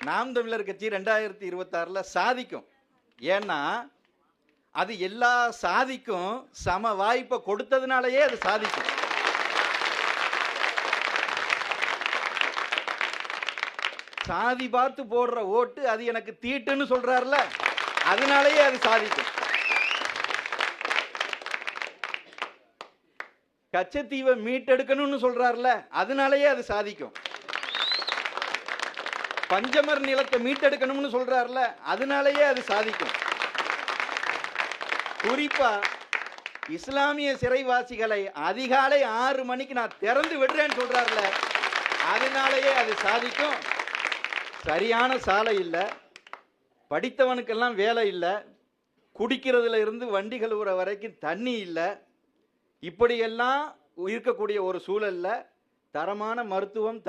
நாம் தமிழர் கட்சி 2026ல சாதிக்கும். ஏன்னா அது எல்லா சாதிக்கும் சம வாய்ப்பை கொடுத்ததுனாலயே அது சாதிக்கும். சாதி பார்த்து போடுற ஓட்டு அது எனக்கு தீட்டுன்னு சொல்றாருல, அதனாலயே அது சாதிக்கும். கச்சத்தீவை மீட்டெடுக்கணும்னு சொல்றாருல, அதனாலயே அது சாதிக்கும். பஞ்சமர் நிலத்தை மீட்டெடுக்கணும்னு சொல்றாருல, அதனாலயே அது சாதிக்கும். குறிப்பா இஸ்லாமிய சிறைவாசிகளை அதிகாலை 6 மணிக்கு நான் திறந்து விடுறேன்னு சொல்றாருல, அதனாலயே அது சாதிக்கும். சரியான சாலை இல்லை, படித்தவனுக்கெல்லாம் வேலை இல்லை, குடிக்கிறதுல இருந்து வண்டி கழுவுற வரைக்கும் தண்ணி இல்லை, இப்படியெல்லாம் இருக்கக்கூடிய ஒரு சூழல்ல தரமான மருத்துவம்,